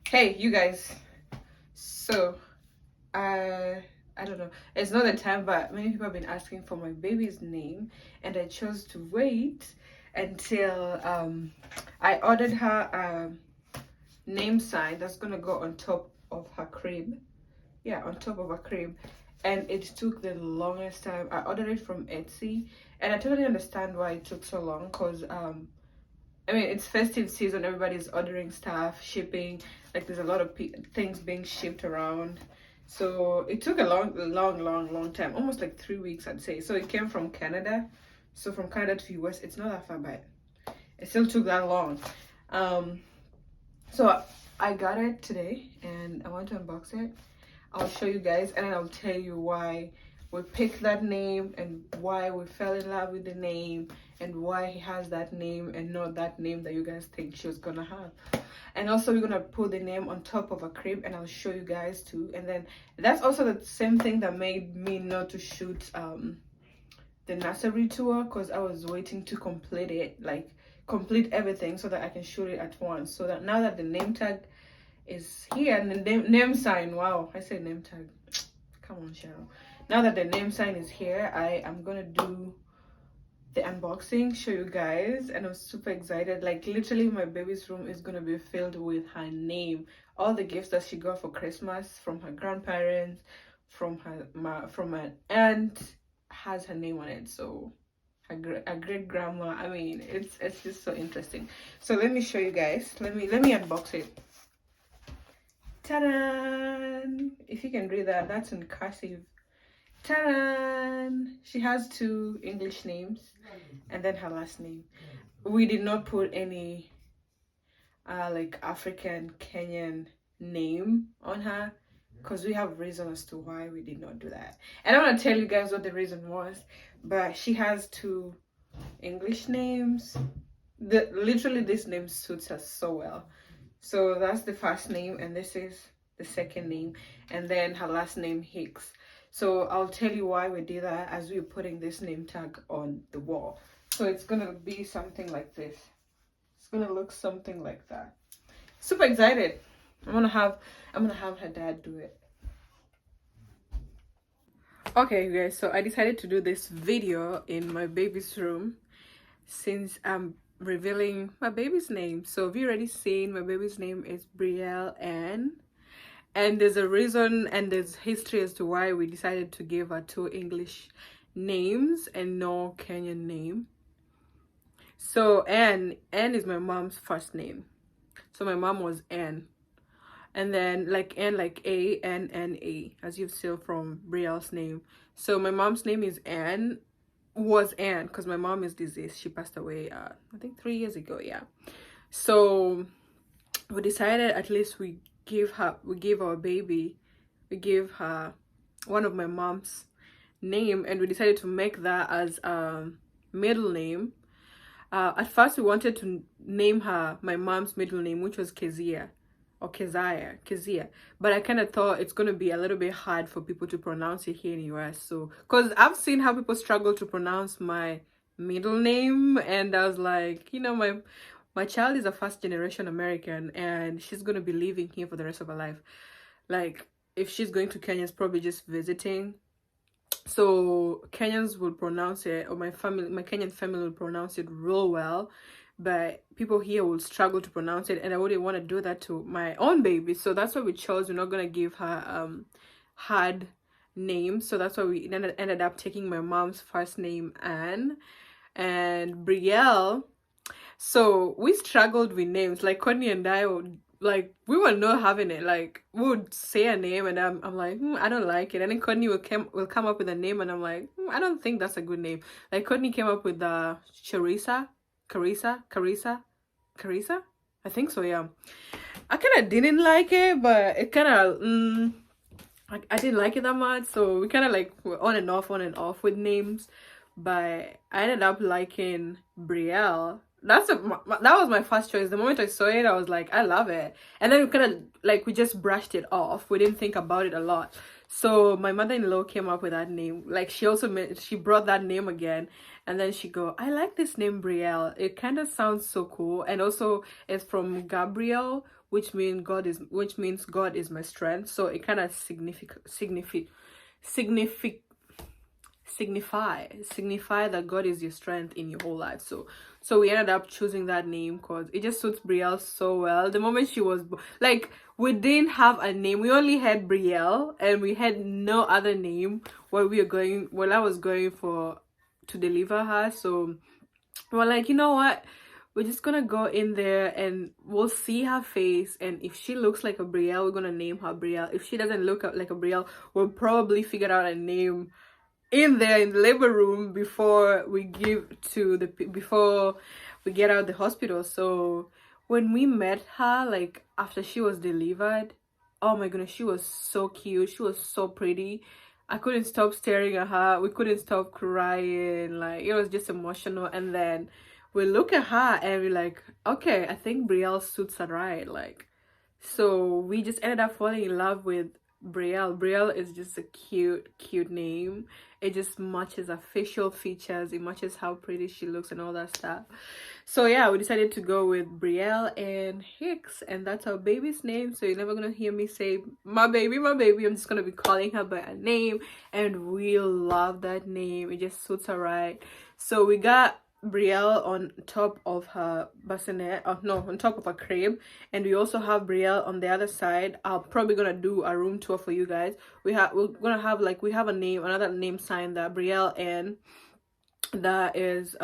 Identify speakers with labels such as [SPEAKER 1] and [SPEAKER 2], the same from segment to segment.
[SPEAKER 1] Hey, you guys. So, I don't know. It's not the time, but many people have been asking for my baby's name, and I chose to wait until I ordered her a name sign that's gonna go on top of her crib. Yeah, on top of her crib. And it took the longest time. I ordered it from Etsy, and I totally understand why it took so long, because I mean, it's festive season. Everybody's ordering stuff, shipping. Like, there's a lot of things being shipped around. So it took a long time, almost like 3 weeks, I'd say. So it came from Canada. So from Canada to US, it's not that far, but it still took that long. Um, so I got it today, and I want to unbox it. I'll show you guys, and then I'll tell you why we picked that name and why we fell in love with the name and why he has that name and not that name that you guys think she was gonna have. And also we're gonna put the name on top of a crib, and I'll show you guys too. And then that's also the same thing that made me not to shoot the nursery tour, because I was waiting to complete it, like complete everything so that I can shoot it at once. So that now that the name tag is here and the name sign, wow, I said name tag, come on Cheryl. Now that the name sign is here, I am gonna do the unboxing, show you guys, and I'm super excited. Like, literally my baby's room is gonna be filled with her name, all the gifts that she got for Christmas from her grandparents, from my aunt has her name on it. So a great grandma, I mean, it's just so interesting. So let me show you guys, let me unbox it. Ta-da! If you can read that, that's in cursive. Ta-da! She has two English names and then her last name. We did not put any like African Kenyan name on her, because we have reason as to why we did not do that. And I'm gonna tell you guys what the reason was. But she has two English names. Literally this name suits her so well. So that's the first name, and this is the second name, and then her last name Hicks. So I'll tell you why we did that as we're putting this name tag on the wall. So it's gonna be something like this. It's gonna look something like that. Super excited. I'm gonna have her dad do it. Okay, you guys, so I decided to do this video in my baby's room since I'm revealing my baby's name. So have you already seen my baby's name is Brielle Ann, and there's a reason and there's history as to why we decided to give her two English names and no Kenyan name. So Ann is my mom's first name. So my mom was Ann, and then like Ann, like A-N-N-A, as you've seen from Brielle's name. So my mom's name is Ann, was Ann, because my mom is deceased. She passed away I think 3 years ago. Yeah, so we decided at least we give her one of my mom's name, and we decided to make that as a middle name. At first we wanted to name her my mom's middle name, which was Kezia or Kezia, but I kind of thought it's going to be a little bit hard for people to pronounce it here in the US. So because I've seen how people struggle to pronounce my middle name, and I was like, you know, my child is a first generation American, and she's going to be living here for the rest of her life. Like, if she's going to Kenya, it's probably just visiting. So Kenyans will pronounce it, or my Kenyan family will pronounce it real well, but people here will struggle to pronounce it, and I wouldn't want to do that to my own baby. So that's why we chose, we're not gonna give her hard names. So that's why we ended up taking my mom's first name, Anne, and Brielle. So we struggled with names. Like, Courtney and I would, like, we were not having it. Like, we would say a name and I'm like, I don't like it. And then Courtney will come up with a name and I'm like, I don't think that's a good name. Like, Courtney came up with the Carissa. I think so, yeah. I kind of didn't like it, but it kind of, I didn't like it that much. So we kind of like were on and off with names. But I ended up liking Brielle. That was my first choice. The moment I saw it, I was like, I love it. And then we kind of like, we just brushed it off. We didn't think about it a lot. So my mother-in-law came up with that name. Like, she brought that name again, and then she go, I like this name Brielle. It kind of sounds so cool, and also it's from Gabriel, which means God is my strength. So it kind of signify that God is your strength in your whole life. So we ended up choosing that name because it just suits Brielle so well. The moment she was like, we didn't have a name, we only had Brielle, and we had no other name while I was going for to deliver her. So we're like, you know what, we're just gonna go in there and we'll see her face, and if she looks like a Brielle, we're gonna name her Brielle. If she doesn't look like a Brielle, we'll probably figure out a name in there in the labor room before we get out of the hospital. So when we met her, like after she was delivered, oh my goodness, she was so cute, she was so pretty. I couldn't stop staring at her, we couldn't stop crying, like it was just emotional. And then we look at her and we're like, okay, I think Brielle suits her, right? Like, so we just ended up falling in love with Brielle. Brielle is just a cute name. It just matches her facial features, it matches how pretty she looks and all that stuff. So yeah, we decided to go with Brielle and Hicks, and that's our baby's name. So you're never gonna hear me say my baby, my baby. I'm just gonna be calling her by a name, and we love that name. It just suits her right. So we got Brielle on top of her bassinet, on top of her crib, and we also have Brielle on the other side. I'm probably gonna do a room tour for you guys. We have another name sign that Brielle, and that is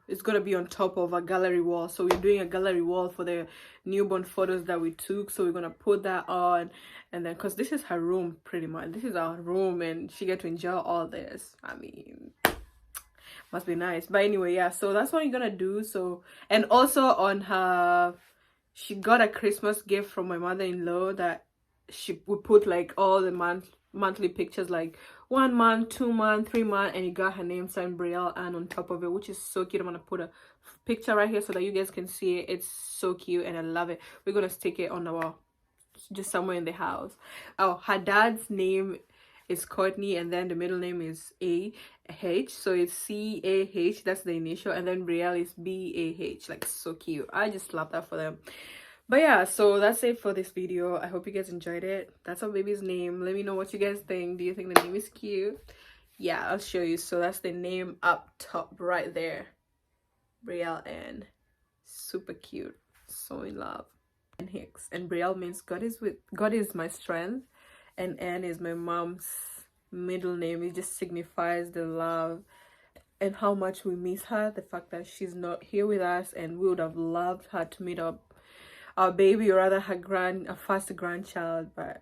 [SPEAKER 1] it's gonna be on top of a gallery wall. So we're doing a gallery wall for the newborn photos that we took, so we're gonna put that on. And then because this is her room, pretty much this is our room, and she get to enjoy all this. I mean, must be nice. But anyway, yeah, so that's what you're gonna do. So, and also on her, she got a Christmas gift from my mother-in-law that she would put like all the monthly pictures, like 1 month, 2 month, 3 month, and it got her name signed Brielle and on top of it, which is so cute. I'm gonna put a picture right here so that you guys can see it. It's so cute and I love it. We're gonna stick it on the wall, just somewhere in the house. Oh, her dad's name is Courtney, and then the middle name is A-H, so it's C-A-H, that's the initial, and then Brielle is B-A-H. Like, so cute. I just love that for them. But yeah, so that's it for this video. I hope you guys enjoyed it. That's our baby's name. Let me know what you guys think. Do you think the name is cute? Yeah, I'll show you. So that's the name up top right there, Brielle Ann. Super cute, so in love. And Hicks, and Brielle means God is my strength, and Anne is my mom's middle name. It just signifies the love and how much we miss her, the fact that she's not here with us, and we would have loved her to meet up our baby, or rather her first grandchild. But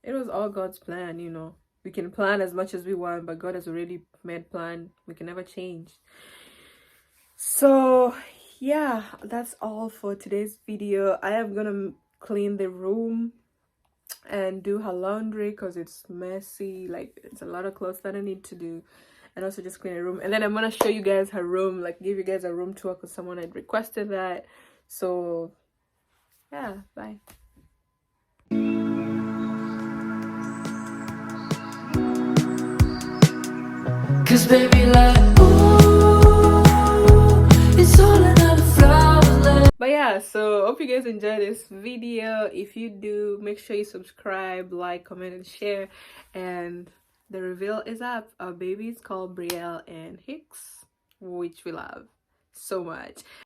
[SPEAKER 1] it was all God's plan, you know. We can plan as much as we want, but God has already made plan. We can never change. So yeah, that's all for today's video. I am gonna clean the room and do her laundry because it's messy. Like, it's a lot of clothes that I need to do, and also just clean the room. And then I'm gonna show you guys her room, like give you guys a room tour because someone had requested that. So yeah, bye. Cause baby, like, ooh, it's all another flower. But yeah, so hope you guys enjoyed this video. If you do, make sure you subscribe, like, comment, and share. And the reveal is up. Our baby is called Brielle and Hicks, which we love so much.